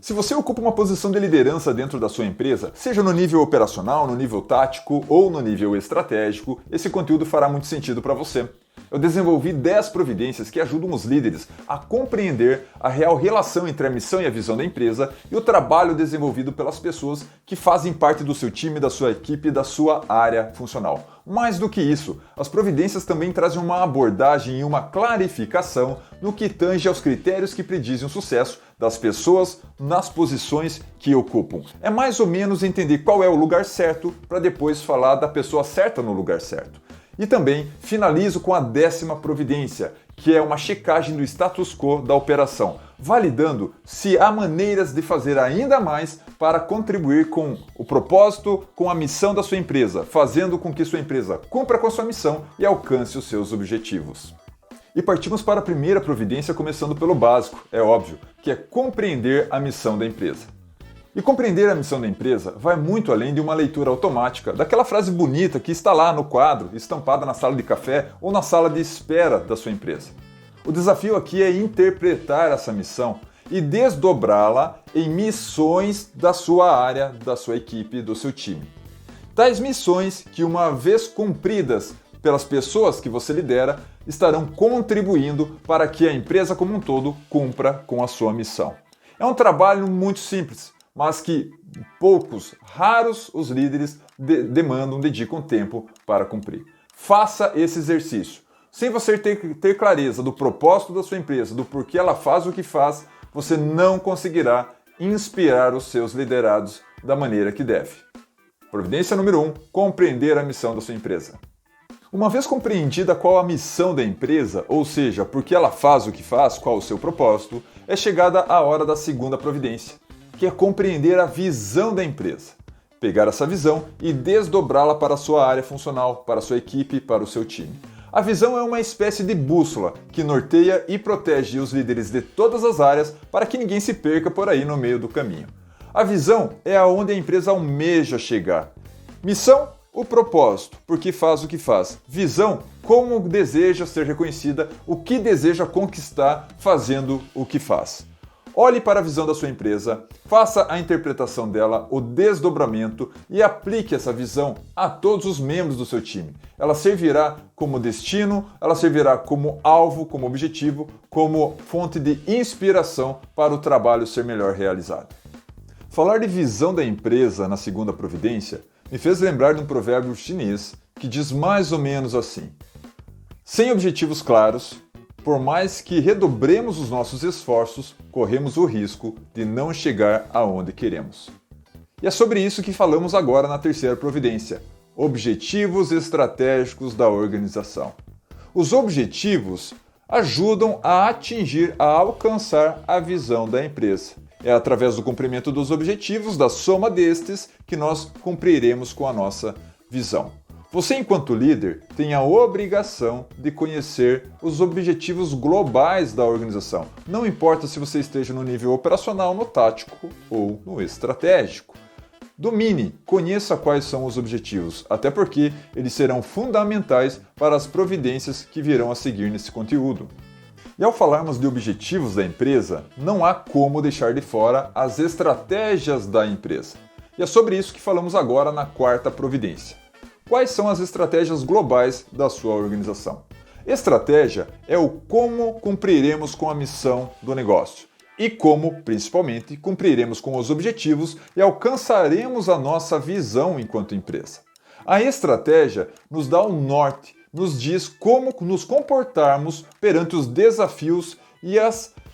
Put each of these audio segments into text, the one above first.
Se você ocupa uma posição de liderança dentro da sua empresa, seja no nível operacional, no nível tático ou no nível estratégico, esse conteúdo fará muito sentido para você. Eu desenvolvi 10 providências que ajudam os líderes a compreender a real relação entre a missão e a visão da empresa e o trabalho desenvolvido pelas pessoas que fazem parte do seu time, da sua equipe e da sua área funcional. Mais do que isso, as providências também trazem uma abordagem e uma clarificação no que tange aos critérios que predizem o sucesso das pessoas nas posições que ocupam. É mais ou menos entender qual é o lugar certo para depois falar da pessoa certa no lugar certo. E também finalizo com a 10ª providência, que é uma checagem do status quo da operação, validando se há maneiras de fazer ainda mais para contribuir com o propósito, com a missão da sua empresa, fazendo com que sua empresa cumpra com a sua missão e alcance os seus objetivos. E partimos para a primeira providência, começando pelo básico, é óbvio, que é compreender a missão da empresa. E compreender a missão da empresa vai muito além de uma leitura automática daquela frase bonita que está lá no quadro, estampada na sala de café ou na sala de espera da sua empresa. O desafio aqui é interpretar essa missão e desdobrá-la em missões da sua área, da sua equipe, do seu time. Tais missões que, uma vez cumpridas pelas pessoas que você lidera, estarão contribuindo para que a empresa como um todo cumpra com a sua missão. É um trabalho muito simples, mas que raros os líderes dedicam tempo para cumprir. Faça esse exercício. Sem você ter clareza do propósito da sua empresa, do porquê ela faz o que faz, você não conseguirá inspirar os seus liderados da maneira que deve. Providência número 1, compreender a missão da sua empresa. Uma vez compreendida qual a missão da empresa, ou seja, por que ela faz o que faz, qual o seu propósito, é chegada a hora da segunda providência, que é compreender a visão da empresa. Pegar essa visão e desdobrá-la para a sua área funcional, para a sua equipe, para o seu time. A visão é uma espécie de bússola que norteia e protege os líderes de todas as áreas para que ninguém se perca por aí no meio do caminho. A visão é aonde a empresa almeja chegar. Missão, o propósito, porque faz o que faz. Visão, como deseja ser reconhecida, o que deseja conquistar fazendo o que faz. Olhe para a visão da sua empresa, faça a interpretação dela, o desdobramento e aplique essa visão a todos os membros do seu time. Ela servirá como destino, ela servirá como alvo, como objetivo, como fonte de inspiração para o trabalho ser melhor realizado. Falar de visão da empresa na segunda providência me fez lembrar de um provérbio chinês que diz mais ou menos assim: sem objetivos claros, por mais que redobremos os nossos esforços, corremos o risco de não chegar aonde queremos. E é sobre isso que falamos agora na terceira providência: objetivos estratégicos da organização. Os objetivos ajudam a atingir, a alcançar a visão da empresa. É através do cumprimento dos objetivos, da soma destes, que nós cumpriremos com a nossa visão. Você, enquanto líder, tem a obrigação de conhecer os objetivos globais da organização. Não importa se você esteja no nível operacional, no tático ou no estratégico. Domine, conheça quais são os objetivos, até porque eles serão fundamentais para as providências que virão a seguir nesse conteúdo. E ao falarmos de objetivos da empresa, não há como deixar de fora as estratégias da empresa. E é sobre isso que falamos agora na quarta providência. Quais são as estratégias globais da sua organização? Estratégia é o como cumpriremos com a missão do negócio e como, principalmente, cumpriremos com os objetivos e alcançaremos a nossa visão enquanto empresa. A estratégia nos dá um norte, nos diz como nos comportarmos perante os desafios e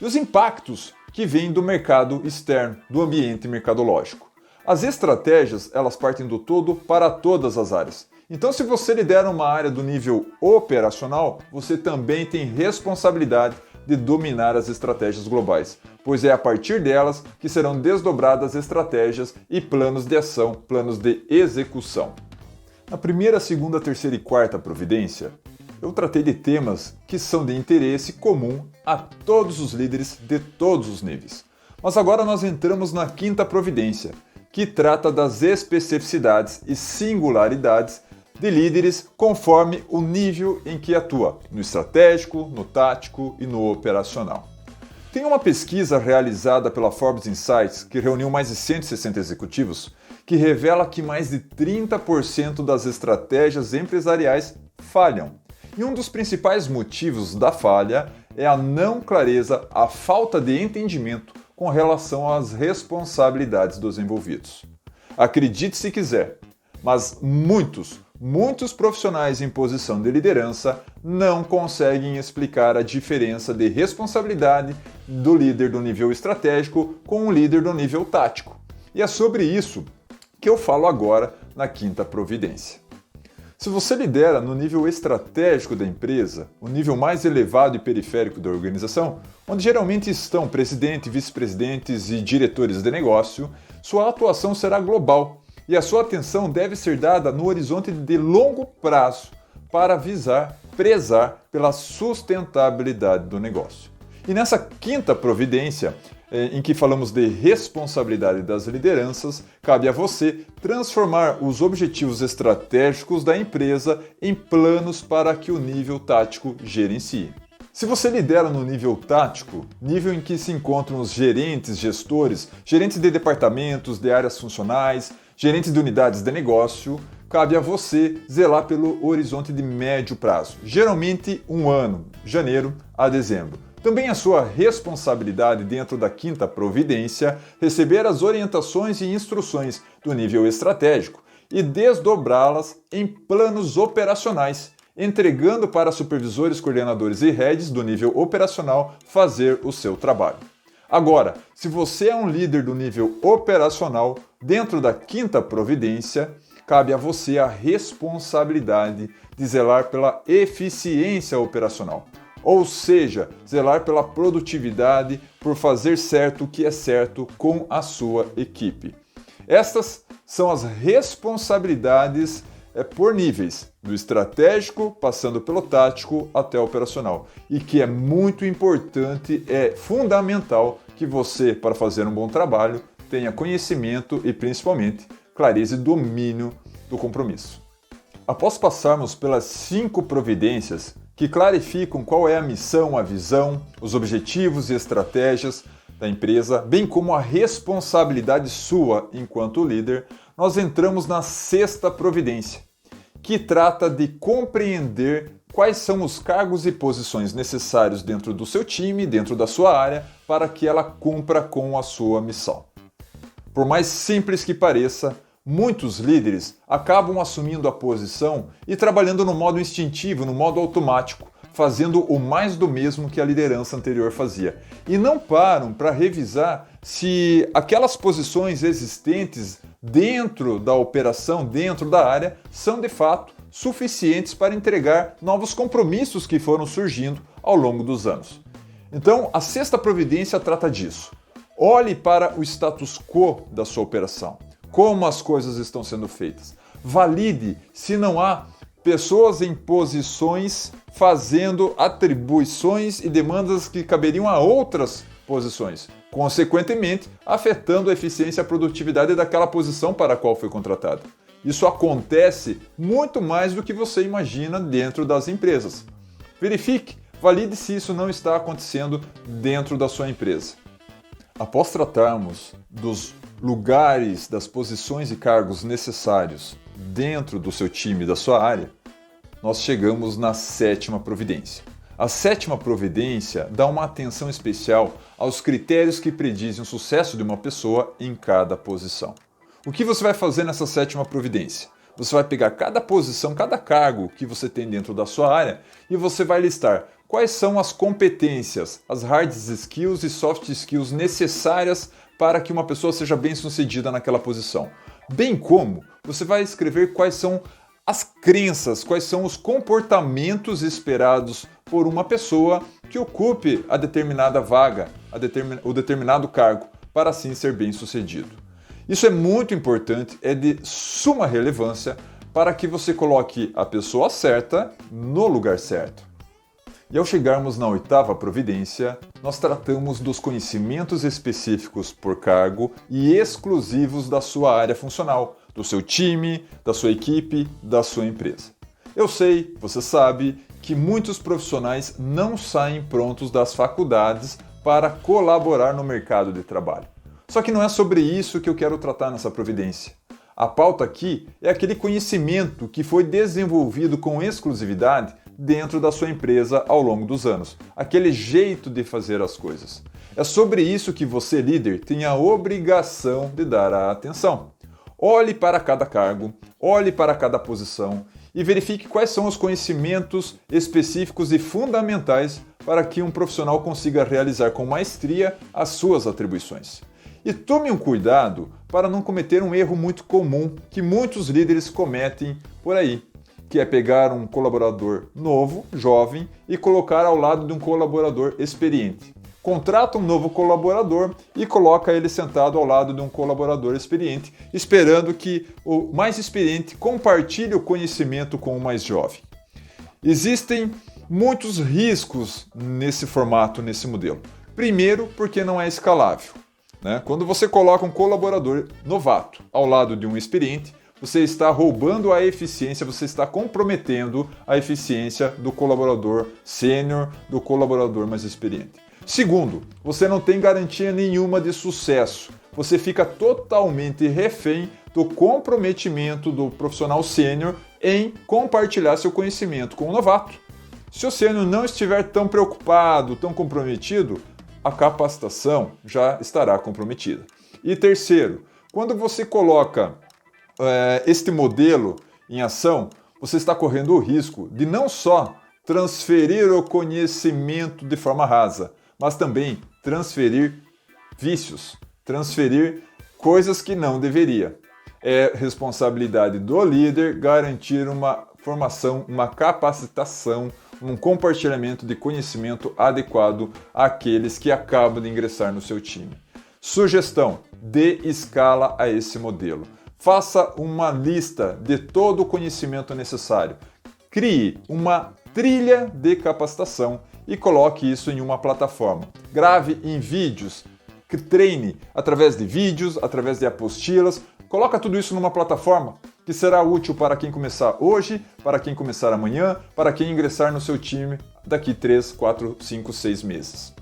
os impactos que vêm do mercado externo, do ambiente mercadológico. As estratégias, elas partem do todo para todas as áreas. Então, se você lidera uma área do nível operacional, você também tem responsabilidade de dominar as estratégias globais, pois é a partir delas que serão desdobradas estratégias e planos de ação, planos de execução. Na primeira, segunda, terceira e quarta providência, eu tratei de temas que são de interesse comum a todos os líderes de todos os níveis. Mas agora nós entramos na quinta providência, que trata das especificidades e singularidades de líderes conforme o nível em que atua, no estratégico, no tático e no operacional. Tem uma pesquisa realizada pela Forbes Insights, que reuniu mais de 160 executivos, que revela que mais de 30% das estratégias empresariais falham. E um dos principais motivos da falha é a não clareza, a falta de entendimento com relação às responsabilidades dos envolvidos. Acredite se quiser, mas muitos profissionais em posição de liderança não conseguem explicar a diferença de responsabilidade do líder do nível estratégico com o líder do nível tático. E é sobre isso que eu falo agora na quinta providência. Se você lidera no nível estratégico da empresa, o nível mais elevado e periférico da organização, onde geralmente estão presidente, vice-presidentes e diretores de negócio, sua atuação será global e a sua atenção deve ser dada no horizonte de longo prazo para prezar pela sustentabilidade do negócio. E nessa quinta providência, em que falamos de responsabilidade das lideranças, cabe a você transformar os objetivos estratégicos da empresa em planos para que o nível tático gerencie. Se você lidera no nível tático, nível em que se encontram os gerentes, gestores, gerentes de departamentos, de áreas funcionais, gerentes de unidades de negócio, cabe a você zelar pelo horizonte de médio prazo, geralmente um ano, janeiro a dezembro. Também é sua responsabilidade dentro da quinta providência receber as orientações e instruções do nível estratégico e desdobrá-las em planos operacionais, entregando para supervisores, coordenadores e heads do nível operacional fazer o seu trabalho. Agora, se você é um líder do nível operacional, dentro da quinta providência, cabe a você a responsabilidade de zelar pela eficiência operacional. Ou seja, zelar pela produtividade, por fazer certo o que é certo com a sua equipe. Estas são as responsabilidades por níveis, do estratégico, passando pelo tático até o operacional. E que é muito importante, é fundamental que você, para fazer um bom trabalho, tenha conhecimento e principalmente clareza e domínio do compromisso. Após passarmos pelas 5 providências que clarificam qual é a missão, a visão, os objetivos e estratégias da empresa, bem como a responsabilidade sua enquanto líder, nós entramos na 6ª providência, que trata de compreender quais são os cargos e posições necessários dentro do seu time, dentro da sua área, para que ela cumpra com a sua missão. Por mais simples que pareça, muitos líderes acabam assumindo a posição e trabalhando no modo instintivo, no modo automático, fazendo o mais do mesmo que a liderança anterior fazia. E não param para revisar se aquelas posições existentes dentro da operação, dentro da área, são de fato suficientes para entregar novos compromissos que foram surgindo ao longo dos anos. Então, a 6ª providência trata disso. Olhe para o status quo da sua operação. Como as coisas estão sendo feitas. Valide se não há pessoas em posições fazendo atribuições e demandas que caberiam a outras posições, consequentemente afetando a eficiência e a produtividade daquela posição para a qual foi contratado. Isso acontece muito mais do que você imagina dentro das empresas. Verifique, valide se isso não está acontecendo dentro da sua empresa. Após tratarmos dos lugares, das posições e cargos necessários dentro do seu time, da sua área, nós chegamos na 7ª providência. A 7ª providência dá uma atenção especial aos critérios que predizem o sucesso de uma pessoa em cada posição. O que você vai fazer nessa 7ª providência? Você vai pegar cada posição, cada cargo que você tem dentro da sua área e você vai listar quais são as competências, as hard skills e soft skills necessárias para que uma pessoa seja bem-sucedida naquela posição. Bem como você vai escrever quais são as crenças, quais são os comportamentos esperados por uma pessoa que ocupe a determinada vaga, o determinado cargo, para assim ser bem-sucedido. Isso é muito importante, é de suma relevância para que você coloque a pessoa certa no lugar certo. E ao chegarmos na 8ª providência, nós tratamos dos conhecimentos específicos por cargo e exclusivos da sua área funcional, do seu time, da sua equipe, da sua empresa. Eu sei, você sabe, que muitos profissionais não saem prontos das faculdades para colaborar no mercado de trabalho. Só que não é sobre isso que eu quero tratar nessa providência. A pauta aqui é aquele conhecimento que foi desenvolvido com exclusividade dentro da sua empresa ao longo dos anos, aquele jeito de fazer as coisas. É sobre isso que você, líder, tem a obrigação de dar a atenção. Olhe para cada cargo, olhe para cada posição e verifique quais são os conhecimentos específicos e fundamentais para que um profissional consiga realizar com maestria as suas atribuições. E tome um cuidado para não cometer um erro muito comum que muitos líderes cometem por aí, que é pegar um colaborador novo, jovem, e colocar ao lado de um colaborador experiente. Contrata um novo colaborador e coloca ele sentado ao lado de um colaborador experiente, esperando que o mais experiente compartilhe o conhecimento com o mais jovem. Existem muitos riscos nesse formato, nesse modelo. Primeiro, porque não é escalável. Quando você coloca um colaborador novato ao lado de um experiente, você está roubando a eficiência, você está comprometendo a eficiência do colaborador sênior, do colaborador mais experiente. Segundo, você não tem garantia nenhuma de sucesso. Você fica totalmente refém do comprometimento do profissional sênior em compartilhar seu conhecimento com o novato. Se o sênior não estiver tão preocupado, tão comprometido, a capacitação já estará comprometida. E terceiro, quando você coloca este modelo em ação, você está correndo o risco de não só transferir o conhecimento de forma rasa, mas também transferir vícios, transferir coisas que não deveria. É responsabilidade do líder garantir uma formação, uma capacitação, um compartilhamento de conhecimento adequado àqueles que acabam de ingressar no seu time. Sugestão: dê escala a esse modelo. Faça uma lista de todo o conhecimento necessário. Crie uma trilha de capacitação e coloque isso em uma plataforma. Grave em vídeos, treine através de vídeos, através de apostilas. Coloca tudo isso numa plataforma que será útil para quem começar hoje, para quem começar amanhã, para quem ingressar no seu time daqui 3, 4, 5, 6 meses.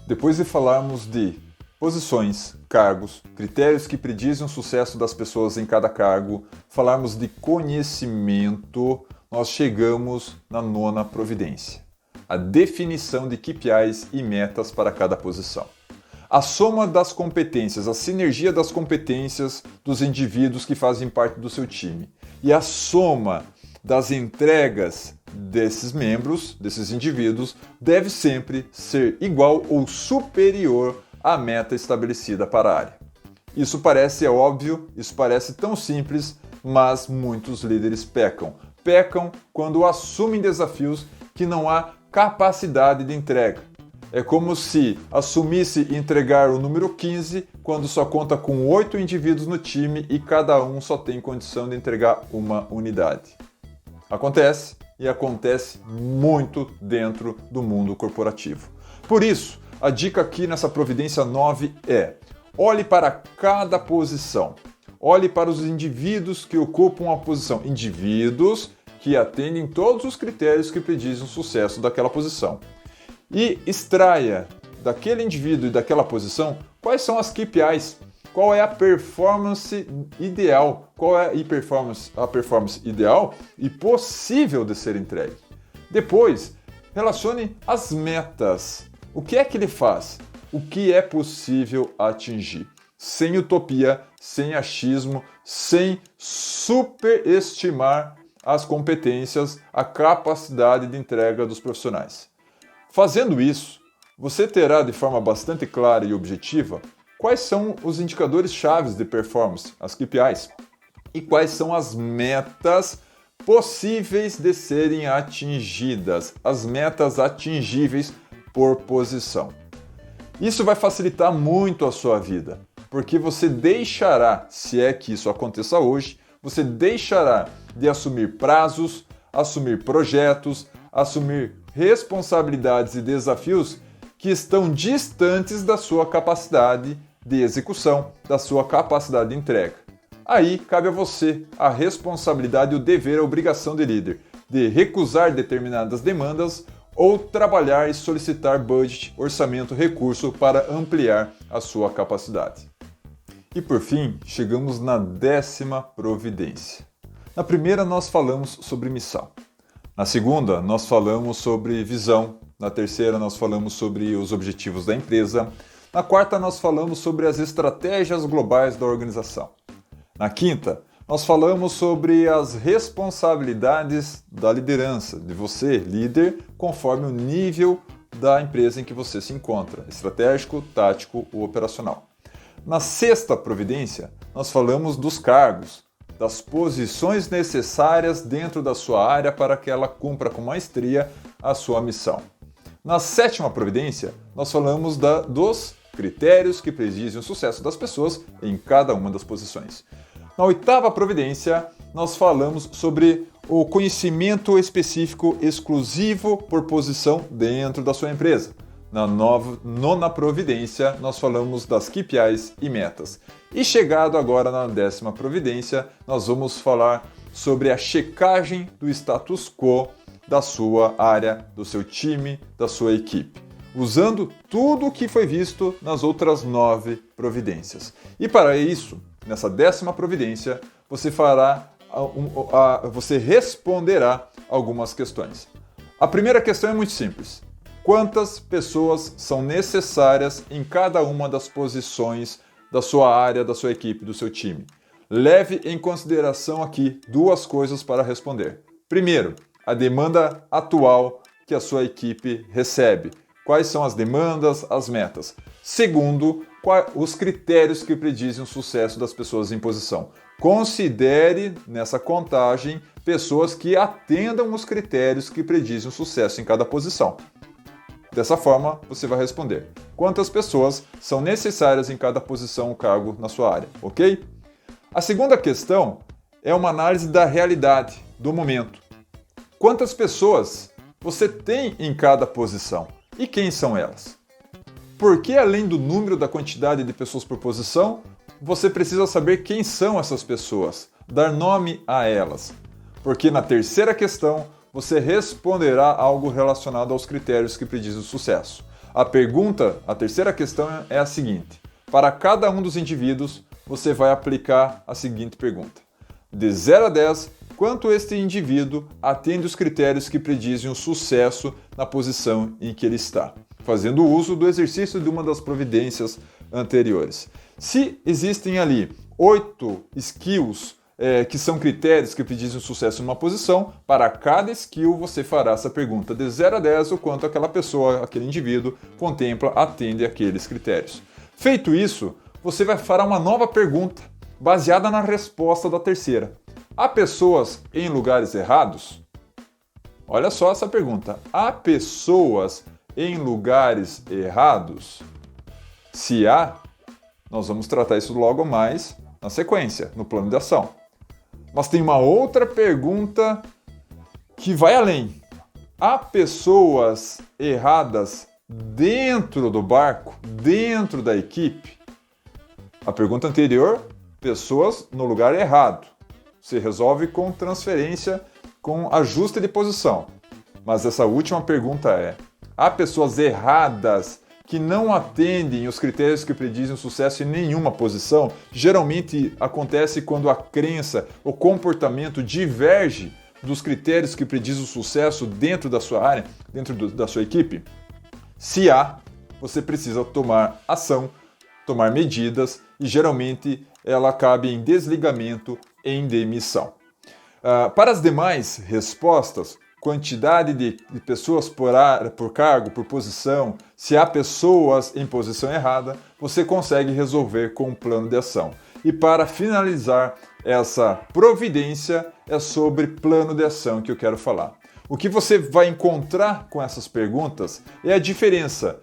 Depois de falarmos de posições, cargos, critérios que predizem o sucesso das pessoas em cada cargo, falarmos de conhecimento, nós chegamos na 9ª providência: a definição de KPIs e metas para cada posição. A soma das competências, a sinergia das competências dos indivíduos que fazem parte do seu time e a soma das entregas desses membros, desses indivíduos, deve sempre ser igual ou superior à meta estabelecida para a área. Isso parece óbvio, isso parece tão simples, mas muitos líderes pecam. Pecam quando assumem desafios que não há capacidade de entrega. É como se assumisse entregar o número 15 quando só conta com 8 indivíduos no time e cada um só tem condição de entregar uma unidade. Acontece, e acontece muito dentro do mundo corporativo. Por isso, a dica aqui nessa providência 9 é: olhe para cada posição. Olhe para os indivíduos que ocupam a posição. Indivíduos que atendem todos os critérios que predizem o sucesso daquela posição. E extraia daquele indivíduo e daquela posição quais são as KPIs, qual é a performance ideal, qual é a performance ideal e possível de ser entregue. Depois, relacione as metas. O que é que ele faz? O que é possível atingir? Sem utopia, sem achismo, sem superestimar as competências, a capacidade de entrega dos profissionais. Fazendo isso, você terá de forma bastante clara e objetiva quais são os indicadores chaves de performance, as KPIs, e quais são as metas possíveis de serem atingidas, as metas atingíveis por posição. Isso vai facilitar muito a sua vida, porque você deixará, se é que isso aconteça hoje, você deixará de assumir prazos, assumir projetos, assumir responsabilidades e desafios que estão distantes da sua capacidade de execução, da sua capacidade de entrega. Aí cabe a você a responsabilidade, o dever, a obrigação de líder de recusar determinadas demandas ou trabalhar e solicitar budget, orçamento, recurso para ampliar a sua capacidade. E por fim, chegamos na 10ª providência. Na primeira nós falamos sobre missão. Na segunda nós falamos sobre visão. Na terceira nós falamos sobre os objetivos da empresa. Na quarta nós falamos sobre as estratégias globais da organização. Na quinta, nós falamos sobre as responsabilidades da liderança, de você, líder, conforme o nível da empresa em que você se encontra, estratégico, tático ou operacional. Na 6ª providência, nós falamos dos cargos, das posições necessárias dentro da sua área para que ela cumpra com maestria a sua missão. Na 7ª providência, nós falamos dos critérios que predizem o sucesso das pessoas em cada uma das posições. Na 8ª providência, nós falamos sobre o conhecimento específico exclusivo por posição dentro da sua empresa. Na 9ª providência, nós falamos das KPIs e metas. E chegado agora na 10ª providência, nós vamos falar sobre a checagem do status quo da sua área, do seu time, da sua equipe, usando tudo o que foi visto nas outras 9 providências. E para isso, nessa 10ª providência, você responderá algumas questões. A primeira questão é muito simples. Quantas pessoas são necessárias em cada uma das posições da sua área, da sua equipe, do seu time? Leve em consideração aqui 2 coisas para responder. Primeiro, a demanda atual que a sua equipe recebe. Quais são as demandas, as metas? Segundo, os critérios que predizem o sucesso das pessoas em posição. Considere nessa contagem pessoas que atendam os critérios que predizem o sucesso em cada posição. Dessa forma, você vai responder quantas pessoas são necessárias em cada posição ou cargo na sua área, ok? A segunda questão é uma análise da realidade, do momento. Quantas pessoas você tem em cada posição e quem são elas? Porque além do número da quantidade de pessoas por posição, você precisa saber quem são essas pessoas, dar nome a elas. Porque na terceira questão, você responderá algo relacionado aos critérios que predizem o sucesso. A terceira questão é a seguinte: para cada um dos indivíduos, você vai aplicar a seguinte pergunta. De 0 a 10, quanto este indivíduo atende os critérios que predizem o sucesso na posição em que ele está, fazendo uso do exercício de uma das providências anteriores. Se existem ali 8 skills que são critérios que predizem o sucesso numa posição, para cada skill você fará essa pergunta de 0 a 10, o quanto aquela pessoa, aquele indivíduo, atende aqueles critérios. Feito isso, você vai fazer uma nova pergunta, baseada na resposta da terceira. Há pessoas em lugares errados? Olha só essa pergunta. Há pessoas em lugares errados? Se há, nós vamos tratar isso logo mais na sequência, no plano de ação. Mas tem uma outra pergunta que vai além. Há pessoas erradas dentro do barco, dentro da equipe? A pergunta anterior, pessoas no lugar errado. Se resolve com transferência, com ajuste de posição. Mas essa última pergunta é: há pessoas erradas que não atendem os critérios que predizem o sucesso em nenhuma posição? Geralmente acontece quando a crença, o comportamento diverge dos critérios que predizem o sucesso dentro da sua área, dentro da sua equipe. Se há, você precisa tomar ação, tomar medidas e geralmente ela cabe em desligamento, em demissão. Para as demais respostas, quantidade de pessoas por cargo, por posição, se há pessoas em posição errada, você consegue resolver com um plano de ação. E para finalizar essa providência, é sobre plano de ação que eu quero falar. O que você vai encontrar com essas perguntas é a diferença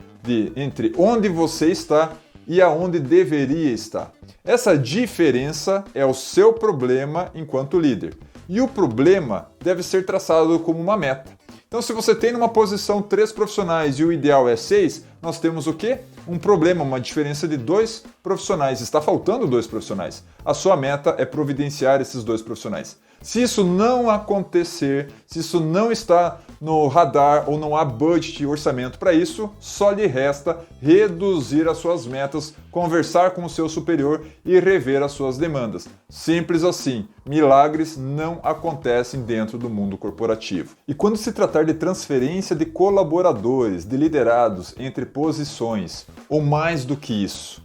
entre onde você está e aonde deveria estar. Essa diferença é o seu problema enquanto líder. E o problema deve ser traçado como uma meta. Então, se você tem numa posição 3 profissionais e o ideal é 6, nós temos o quê? Um problema, uma diferença de 2 profissionais. Está faltando 2 profissionais. A sua meta é providenciar esses 2 profissionais. Se isso não acontecer, se isso não está no radar ou não há budget e orçamento para isso, só lhe resta reduzir as suas metas, conversar com o seu superior e rever as suas demandas. Simples assim. Milagres não acontecem dentro do mundo corporativo. E quando se tratar de transferência de colaboradores, de liderados entre posições, ou mais do que isso,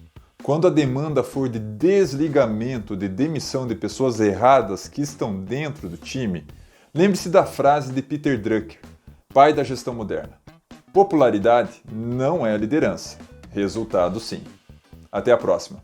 quando a demanda for de desligamento, de demissão de pessoas erradas que estão dentro do time, lembre-se da frase de Peter Drucker, pai da gestão moderna. Popularidade não é liderança. Resultado sim. Até a próxima.